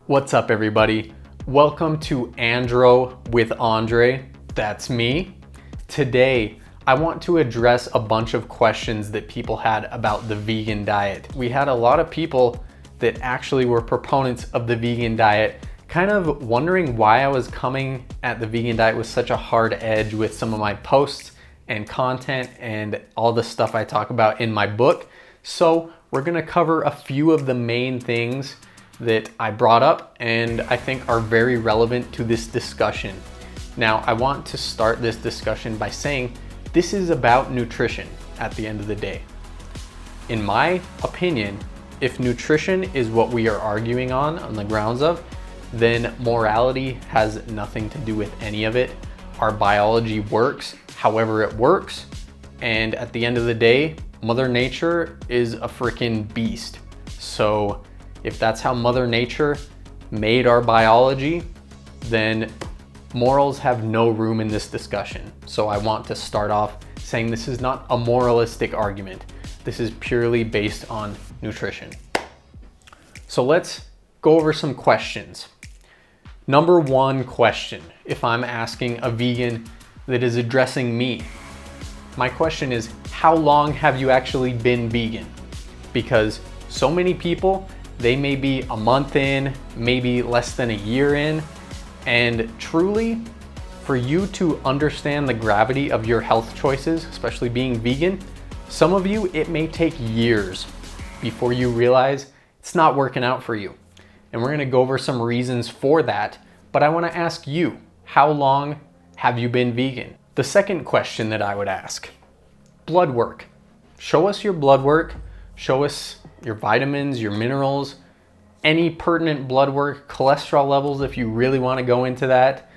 What's up, everybody? Welcome to Andro with Andre. That's me. Today, I want to address a bunch of questions that people had about the vegan diet. We had a lot of people that actually were proponents of the vegan diet, kind of wondering why I was coming at the vegan diet with such a hard edge with some of my posts and content and all the stuff I talk about in my book. So we're gonna cover a few of the main things that I brought up and I think are very relevant to this discussion. Now, I want to start this discussion by saying this is about nutrition at the end of the day. In my opinion, if nutrition is what we are arguing on the grounds of, then morality has nothing to do with any of it. Our biology works however it works, and at the end of the day, Mother Nature is a freaking beast. So if that's how Mother Nature made our biology, then morals have no room in this discussion. So I want to start off saying this is not a moralistic argument. This is purely based on nutrition. So let's go over some questions. Number one question, if I'm asking a vegan that is addressing me, my question is, how long have you actually been vegan? Because so many people, they may be a month in, maybe less than a year in, and truly, for you to understand the gravity of your health choices, especially being vegan, some of you, it may take years before you realize it's not working out for you. And we're gonna go over some reasons for that, but I wanna ask you, how long have you been vegan? The second question that I would ask, blood work. Show us your blood work, show us your vitamins, your minerals, any pertinent blood work, cholesterol levels if you really want to go into that,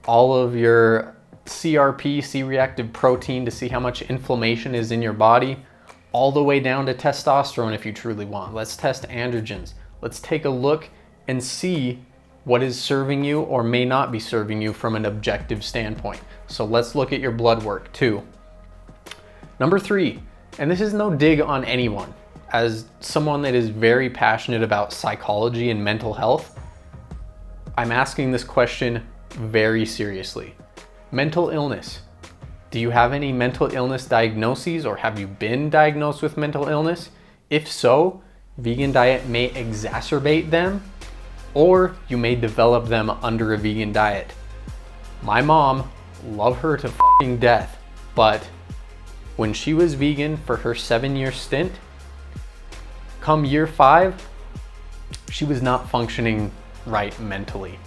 all of your CRP, C-reactive protein to see how much inflammation is in your body, all the way down to testosterone if you truly want. Let's test androgens. Let's take a look and see what is serving you or may not be serving you from an objective standpoint. So let's look at your blood work too. Number three, and this is no dig on anyone. As someone that is very passionate about psychology and mental health, I'm asking this question very seriously. Mental illness. Do you have any mental illness diagnoses or have you been diagnosed with mental illness? If so, vegan diet may exacerbate them or you may develop them under a vegan diet. My mom, love her to f***ing death, but when she was vegan for her 7-year stint, come year 5, she was not functioning right mentally.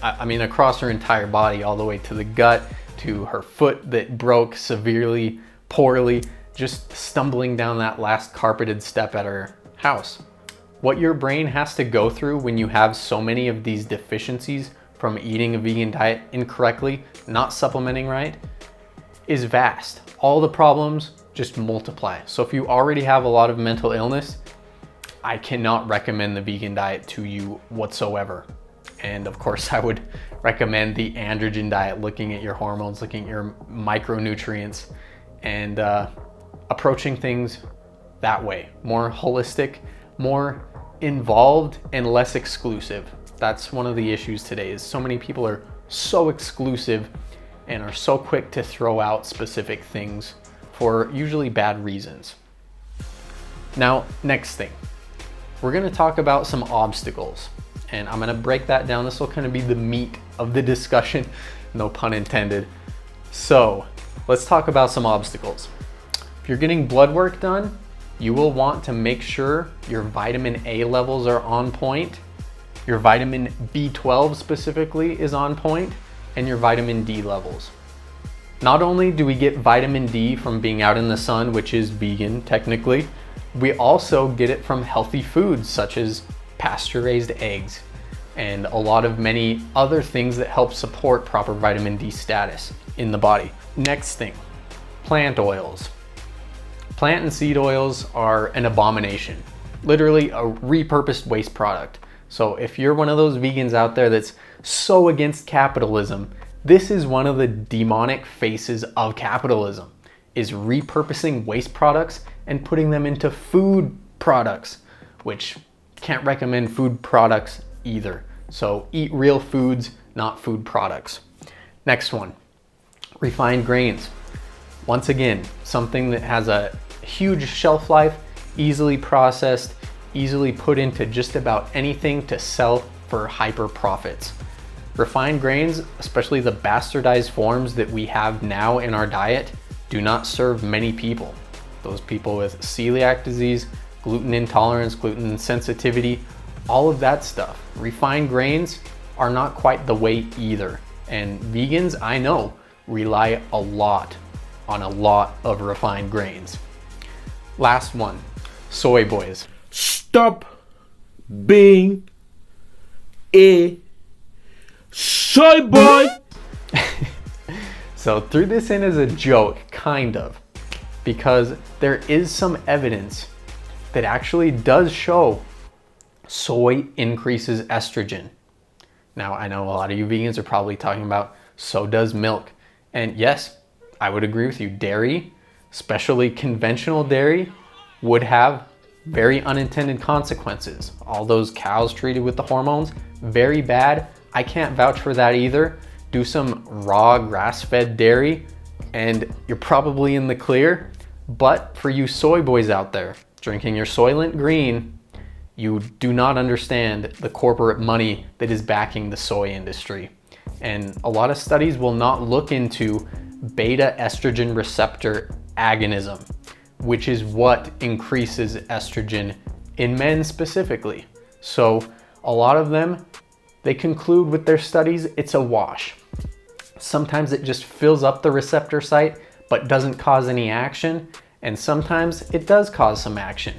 I mean, across her entire body, all the way to the gut, to her foot that broke severely, poorly, just stumbling down that last carpeted step at her house. What your brain has to go through when you have so many of these deficiencies from eating a vegan diet incorrectly, not supplementing right, is vast. All the problems just multiply. So if you already have a lot of mental illness, I cannot recommend the vegan diet to you whatsoever. And of course, I would recommend the androgen diet, looking at your hormones, looking at your micronutrients, and approaching things that way. More holistic, more involved, and less exclusive. That's one of the issues today, is so many people are so exclusive and are so quick to throw out specific things for usually bad reasons. Now, next thing, we're gonna talk about some obstacles, and I'm gonna break that down. This will kind of be the meat of the discussion, no pun intended. So let's talk about some obstacles. If you're getting blood work done, you will want to make sure your vitamin A levels are on point, your vitamin B12 specifically is on point, and your vitamin D levels. Not only do we get vitamin D from being out in the sun, which is vegan technically, we also get it from healthy foods such as pasture-raised eggs and a lot of many other things that help support proper vitamin D status in the body. Next thing, plant oils. Plant and seed oils are an abomination, literally a repurposed waste product. So if you're one of those vegans out there that's so against capitalism, this is one of the demonic faces of capitalism, is repurposing waste products and putting them into food products, which can't recommend food products either. So eat real foods, not food products. Next one, refined grains. Once again, something that has a huge shelf life, easily processed, easily put into just about anything to sell for hyper profits. Refined grains, especially the bastardized forms that we have now in our diet, do not serve many people. Those people with celiac disease, gluten intolerance, gluten sensitivity, all of that stuff. Refined grains are not quite the way either. And vegans, I know, rely a lot on a lot of refined grains. Last one, soy boys. Stop being a soy boy. So threw this in as a joke, kind of, because there is some evidence that actually does show soy increases estrogen. Now, I know a lot of you vegans are probably talking about, so does milk. And yes, I would agree with you. Dairy, especially conventional dairy, would have very unintended consequences. All those cows treated with the hormones, very bad. I can't vouch for that either. Do some raw grass-fed dairy and you're probably in the clear. But for you soy boys out there drinking your Soylent Green, you do not understand the corporate money that is backing the soy industry. And a lot of studies will not look into beta estrogen receptor agonism, which is what increases estrogen in men specifically. So a lot of them, they conclude with their studies, it's a wash. Sometimes it just fills up the receptor site, but doesn't cause any action. And sometimes it does cause some action.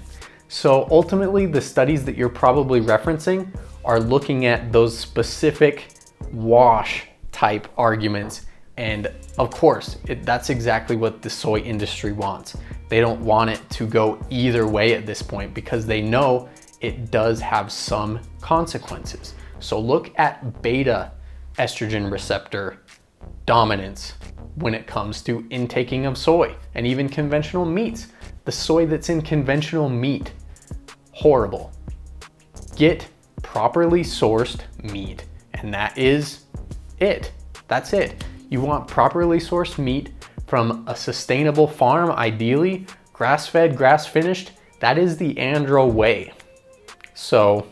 So ultimately, the studies that you're probably referencing are looking at those specific wash type arguments. And of course, that's exactly what the soy industry wants. They don't want it to go either way at this point because they know it does have some consequences. So look at beta estrogen receptor dominance when it comes to intaking of soy and even conventional meats. The soy that's in conventional meat, horrible. Get properly sourced meat, and that is it. That's it. You want properly sourced meat from a sustainable farm, ideally, grass-fed, grass-finished. That is the Andro way. So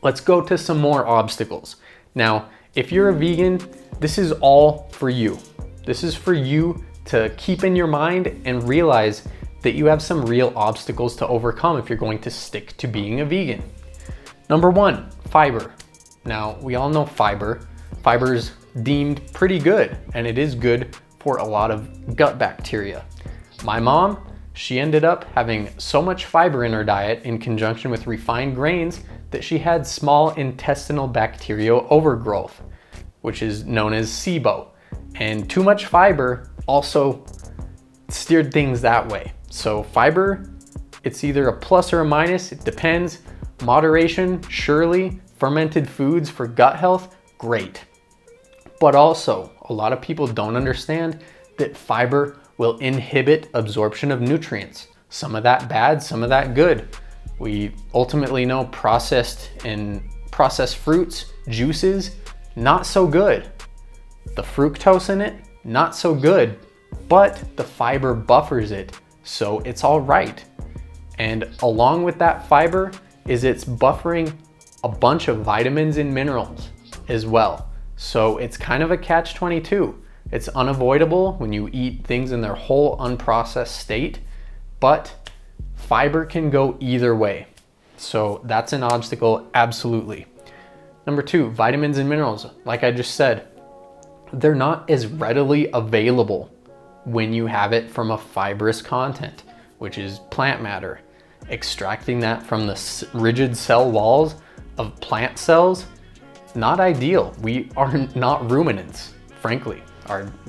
let's go to some more obstacles. Now, if you're a vegan, this is all for you. This is for you to keep in your mind and realize that you have some real obstacles to overcome if you're going to stick to being a vegan. Number one, fiber. Now, we all know fiber. Fiber's deemed pretty good, and it is good for a lot of gut bacteria. My mom, she ended up having so much fiber in her diet in conjunction with refined grains that she had small intestinal bacterial overgrowth, which is known as SIBO. And too much fiber also steered things that way. So fiber, it's either a plus or a minus, it depends. Moderation, surely. Fermented foods for gut health, great. But also, a lot of people don't understand that fiber will inhibit absorption of nutrients. Some of that bad, some of that good. We ultimately know processed fruits, juices, not so good. The fructose in it, not so good, but the fiber buffers it, so it's all right. And along with that fiber is it's buffering a bunch of vitamins and minerals as well. So it's kind of a catch-22. It's unavoidable when you eat things in their whole unprocessed state, but fiber can go either way. So that's an obstacle, absolutely. Number two, vitamins and minerals. Like I just said, they're not as readily available when you have it from a fibrous content, which is plant matter. Extracting that from the rigid cell walls of plant cells, not ideal. We are not ruminants, frankly.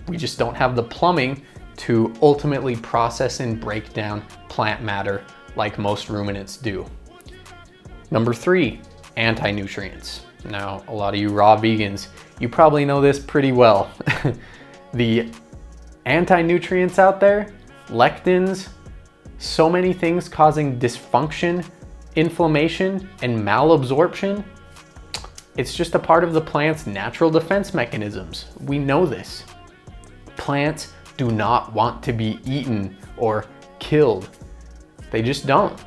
We just don't have the plumbing to ultimately process and break down plant matter like most ruminants do. Number three, anti-nutrients. Now, a lot of you raw vegans, you probably know this pretty well. The anti-nutrients out there, lectins, so many things causing dysfunction, inflammation, and malabsorption, It's just a part of the plant's natural defense mechanisms. We know this. Plants do not want to be eaten or killed. They just don't.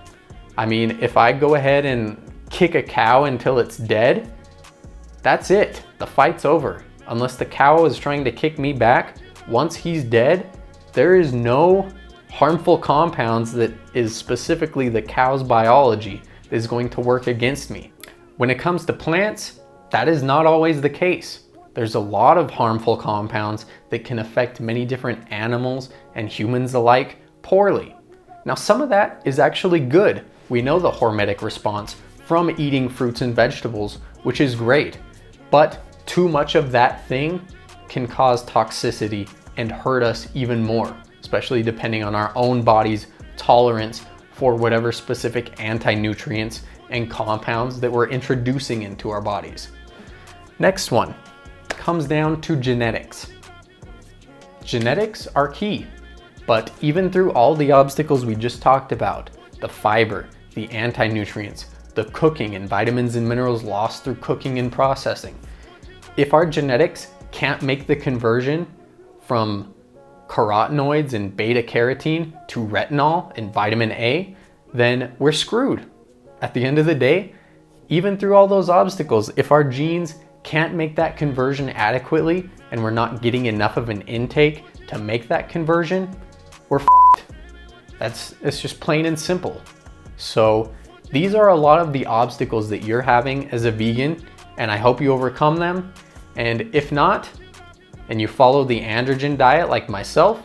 I mean, if I go ahead and kick a cow until it's dead, that's it. The fight's over. Unless the cow is trying to kick me back, once he's dead, there is no harmful compounds that is specifically the cow's biology that is going to work against me. When it comes to plants, that is not always the case. There's a lot of harmful compounds that can affect many different animals and humans alike poorly. Now, some of that is actually good. We know the hormetic response from eating fruits and vegetables, which is great. But too much of that thing can cause toxicity and hurt us even more, especially depending on our own body's tolerance for whatever specific anti-nutrients and compounds that we're introducing into our bodies. Next one comes down to genetics. Genetics are key, but even through all the obstacles we just talked about, the fiber, the anti-nutrients, the cooking and vitamins and minerals lost through cooking and processing, if our genetics can't make the conversion from carotenoids and beta carotene to retinol and vitamin A, then we're screwed. At the end of the day, even through all those obstacles, if our genes can't make that conversion adequately and we're not getting enough of an intake to make that conversion, we're f***ed. It's just plain and simple. So these are a lot of the obstacles that you're having as a vegan, and I hope you overcome them. And if not, and you follow the androgen diet like myself,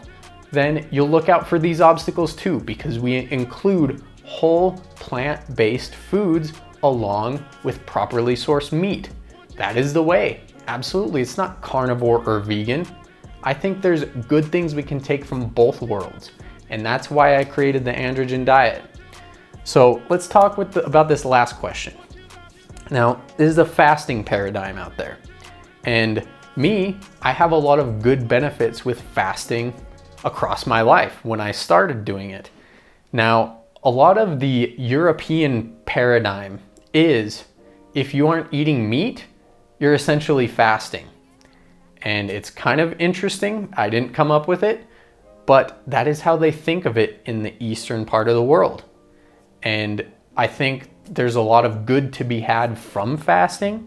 then you'll look out for these obstacles too, because we include whole plant-based foods along with properly sourced meat. That is the way. Absolutely, it's not carnivore or vegan. I think there's good things we can take from both worlds, and that's why I created the androgen diet. So let's talk about this last question. Now, this is a fasting paradigm out there. And I have a lot of good benefits with fasting across my life when I started doing it. Now, a lot of the European paradigm is if you aren't eating meat, you're essentially fasting. And it's kind of interesting. I didn't come up with it, but that is how they think of it in the eastern part of the world. And I think there's a lot of good to be had from fasting,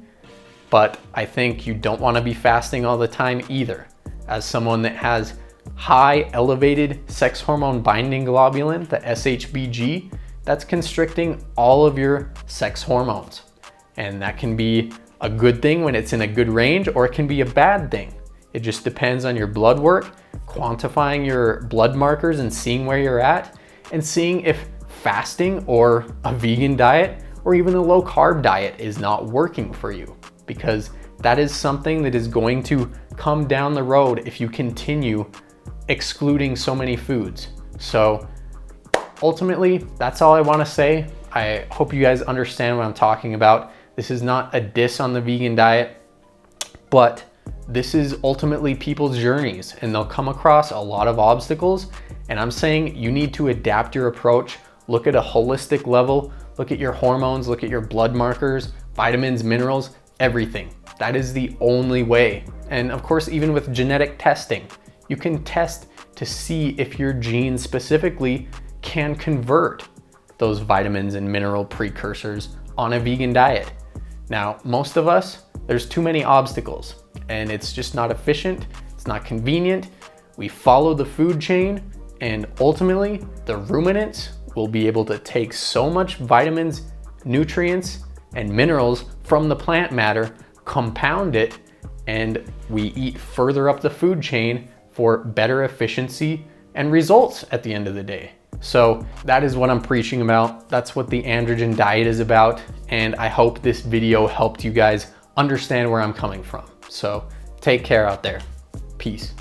but I think you don't want to be fasting all the time either. As someone that has high elevated sex hormone binding globulin, the SHBG, that's constricting all of your sex hormones. And that can be a good thing when it's in a good range, or it can be a bad thing. It just depends on your blood work, quantifying your blood markers and seeing where you're at, and seeing if fasting or a vegan diet or even a low carb diet is not working for you, because that is something that is going to come down the road if you continue excluding so many foods. So ultimately, that's all I want to say. I hope you guys understand what I'm talking about. This is not a diss on the vegan diet, but this is ultimately people's journeys, and they'll come across a lot of obstacles. And I'm saying you need to adapt your approach, look at a holistic level, look at your hormones, look at your blood markers, vitamins, minerals, everything. That is the only way. And of course, even with genetic testing, you can test to see if your genes specifically can convert those vitamins and mineral precursors on a vegan diet. Now, most of us, there's too many obstacles, and it's just not efficient, it's not convenient. We follow the food chain, and ultimately, the ruminants will be able to take so much vitamins, nutrients, and minerals from the plant matter, compound it, and we eat further up the food chain for better efficiency and results at the end of the day. So that is what I'm preaching about. That's what the androgen diet is about. And I hope this video helped you guys understand where I'm coming from. So take care out there. Peace.